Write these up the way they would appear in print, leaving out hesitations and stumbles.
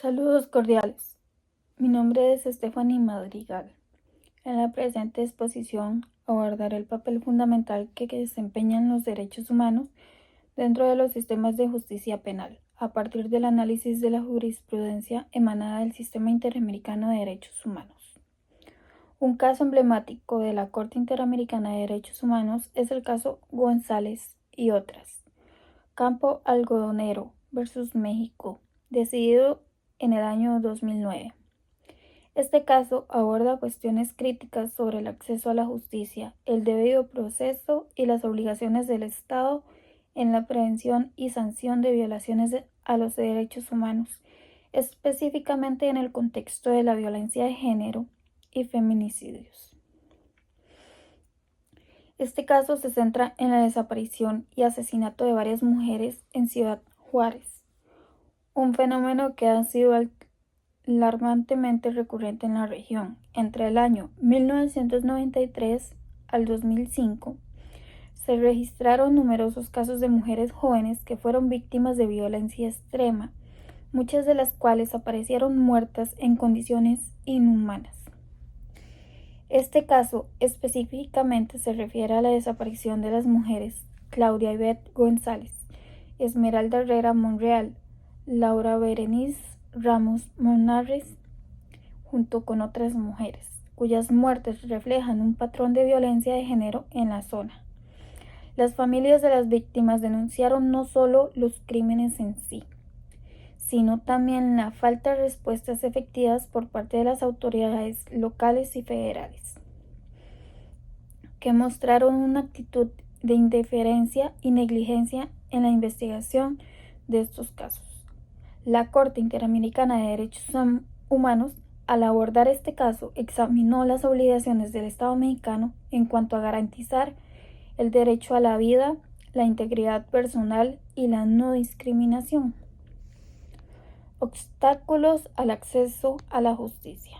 Saludos cordiales. Mi nombre es Stephanie Madrigal. En la presente exposición abordaré el papel fundamental que desempeñan los derechos humanos dentro de los sistemas de justicia penal, a partir del análisis de la jurisprudencia emanada del Sistema Interamericano de Derechos Humanos. Un caso emblemático de la Corte Interamericana de Derechos Humanos es el caso González y otras. Campo Algodonero versus México, decidido en el año 2009. Este caso aborda cuestiones críticas sobre el acceso a la justicia, el debido proceso y las obligaciones del Estado en la prevención y sanción de violaciones a los derechos humanos, específicamente en el contexto de la violencia de género y feminicidios. Este caso se centra en la desaparición y asesinato de varias mujeres en Ciudad Juárez, un fenómeno que ha sido alarmantemente recurrente en la región. Entre el año 1993 al 2005, se registraron numerosos casos de mujeres jóvenes que fueron víctimas de violencia extrema, muchas de las cuales aparecieron muertas en condiciones inhumanas. Este caso específicamente se refiere a la desaparición de las mujeres Claudia Ivette González, Esmeralda Herrera Monreal, Laura Berenice Ramos Monarres, junto con otras mujeres, cuyas muertes reflejan un patrón de violencia de género en la zona. Las familias de las víctimas denunciaron no solo los crímenes en sí, sino también la falta de respuestas efectivas por parte de las autoridades locales y federales, que mostraron una actitud de indiferencia y negligencia en la investigación de estos casos. La Corte Interamericana de Derechos Humanos, al abordar este caso, examinó las obligaciones del Estado mexicano en cuanto a garantizar el derecho a la vida, la integridad personal y la no discriminación. Obstáculos al acceso a la justicia.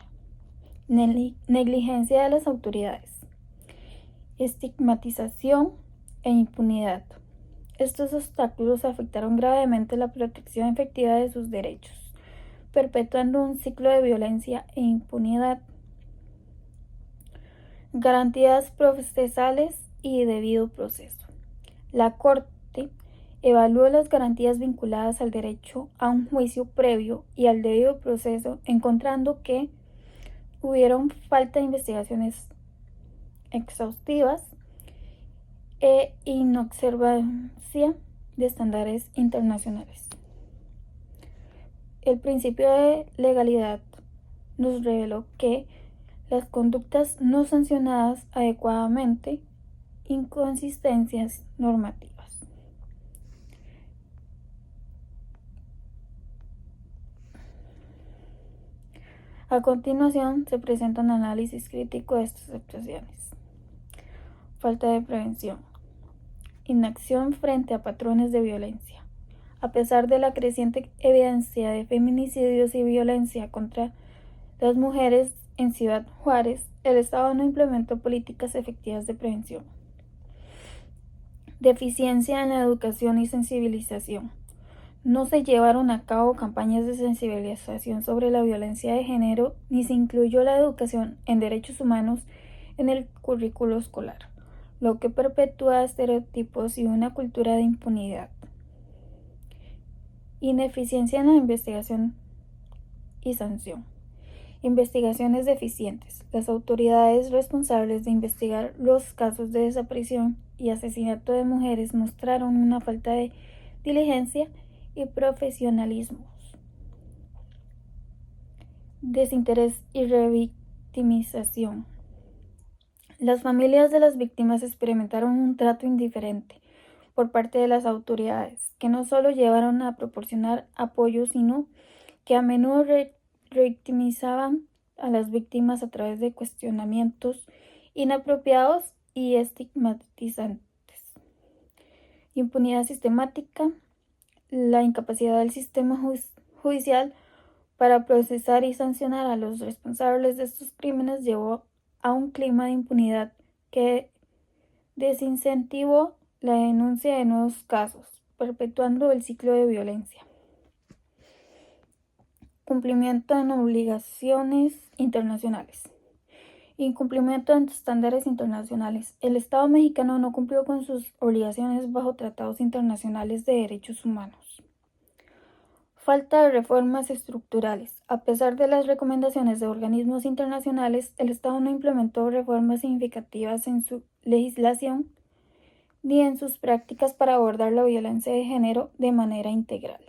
Negligencia de las autoridades. Estigmatización e impunidad. Estos obstáculos afectaron gravemente la protección efectiva de sus derechos, perpetuando un ciclo de violencia e impunidad. Garantías procesales y debido proceso. La Corte evaluó las garantías vinculadas al derecho a un juicio previo y al debido proceso, encontrando que hubieron falta de investigaciones exhaustivas e inobservancia de estándares internacionales. El principio de legalidad nos reveló que las conductas no sancionadas adecuadamente, inconsistencias normativas. A continuación se presenta un análisis crítico de estas actuaciones. Falta de prevención. Inacción frente a patrones de violencia. A pesar de la creciente evidencia de feminicidios y violencia contra las mujeres en Ciudad Juárez, el Estado no implementó políticas efectivas de prevención. Deficiencia en la educación y sensibilización. No se llevaron a cabo campañas de sensibilización sobre la violencia de género, ni se incluyó la educación en derechos humanos en el currículo escolar, lo que perpetúa estereotipos y una cultura de impunidad. Ineficiencia en la investigación y sanción. Investigaciones deficientes. Las autoridades responsables de investigar los casos de desaparición y asesinato de mujeres mostraron una falta de diligencia y profesionalismo. Desinterés y revictimización. Las familias de las víctimas experimentaron un trato indiferente por parte de las autoridades, que no solo llevaron a proporcionar apoyo, sino que a menudo revictimizaban a las víctimas a través de cuestionamientos inapropiados y estigmatizantes. Impunidad sistemática. La incapacidad del sistema judicial para procesar y sancionar a los responsables de estos crímenes llevó a un clima de impunidad que desincentivó la denuncia de nuevos casos, perpetuando el ciclo de violencia. Cumplimiento en obligaciones internacionales. Incumplimiento de estándares internacionales. El Estado mexicano no cumplió con sus obligaciones bajo tratados internacionales de derechos humanos. Falta de reformas estructurales. A pesar de las recomendaciones de organismos internacionales, el Estado no implementó reformas significativas en su legislación ni en sus prácticas para abordar la violencia de género de manera integral.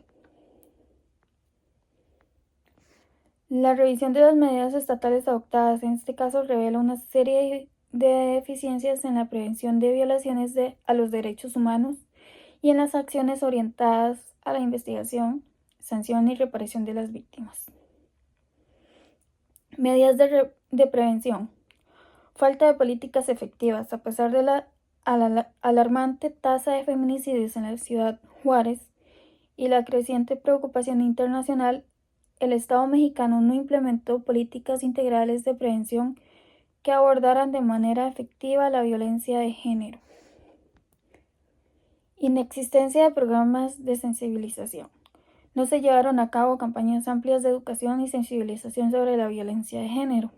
La revisión de las medidas estatales adoptadas en este caso revela una serie de deficiencias en la prevención de violaciones a los derechos humanos y en las acciones orientadas a la investigación, sanción y reparación de las víctimas. Medidas de prevención. Falta de políticas efectivas. A pesar de la alarmante tasa de feminicidios en la ciudad Juárez y la creciente preocupación internacional, el Estado mexicano no implementó políticas integrales de prevención que abordaran de manera efectiva la violencia de género. Inexistencia de programas de sensibilización. No se llevaron a cabo campañas amplias de educación y sensibilización sobre la violencia de género.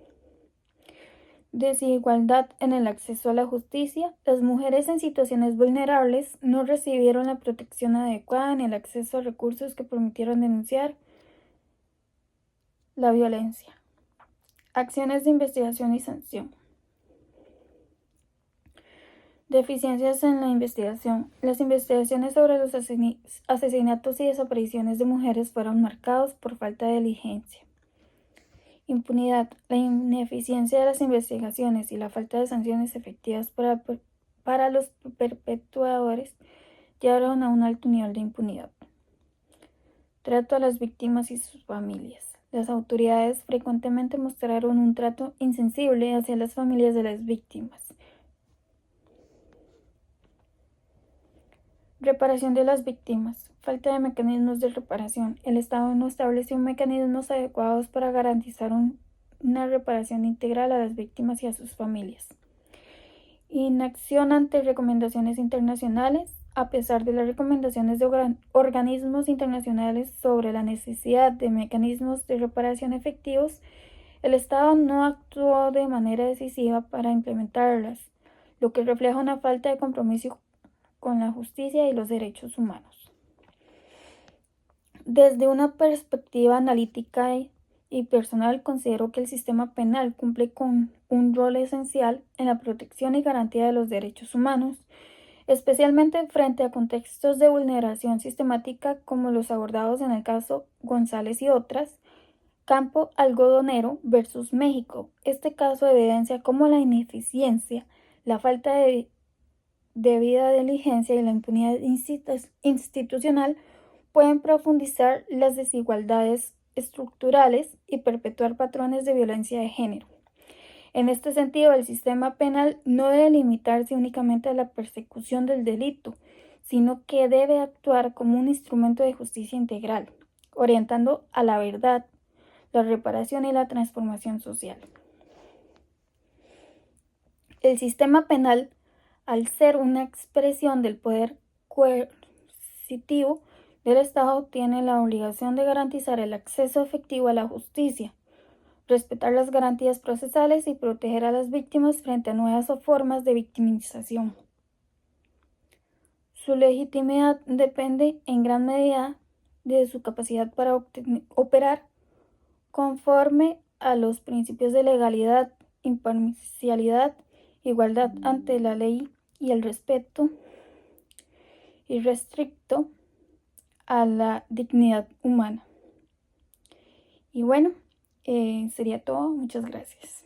Desigualdad en el acceso a la justicia. Las mujeres en situaciones vulnerables no recibieron la protección adecuada ni el acceso a recursos que permitieron denunciar la violencia. Acciones de investigación y sanción. Deficiencias en la investigación. Las investigaciones sobre los asesinatos y desapariciones de mujeres fueron marcados por falta de diligencia. Impunidad. La ineficiencia de las investigaciones y la falta de sanciones efectivas para los perpetradores llevaron a un alto nivel de impunidad. Trato a las víctimas y sus familias. Las autoridades frecuentemente mostraron un trato insensible hacia las familias de las víctimas. Reparación de las víctimas. Falta de mecanismos de reparación. El Estado no estableció mecanismos adecuados para garantizar una reparación integral a las víctimas y a sus familias. Inacción ante recomendaciones internacionales. A pesar de las recomendaciones de organismos internacionales sobre la necesidad de mecanismos de reparación efectivos, el Estado no actuó de manera decisiva para implementarlas, lo que refleja una falta de compromiso con la justicia y los derechos humanos. Desde una perspectiva analítica y personal, considero que el sistema penal cumple con un rol esencial en la protección y garantía de los derechos humanos, especialmente frente a contextos de vulneración sistemática como los abordados en el caso González y otras, Campo Algodonero versus México. Este caso evidencia cómo la ineficiencia, la falta de debida diligencia y la impunidad institucional pueden profundizar las desigualdades estructurales y perpetuar patrones de violencia de género. En este sentido, el sistema penal no debe limitarse únicamente a la persecución del delito, sino que debe actuar como un instrumento de justicia integral, orientando a la verdad, la reparación y la transformación social. El sistema penal, al ser una expresión del poder coercitivo del Estado, tiene la obligación de garantizar el acceso efectivo a la justicia, respetar las garantías procesales y proteger a las víctimas frente a nuevas formas de victimización. Su legitimidad depende en gran medida de su capacidad para operar conforme a los principios de legalidad, imparcialidad, igualdad ante la ley y el respeto irrestricto a la dignidad humana. Y bueno, sería todo. Muchas gracias.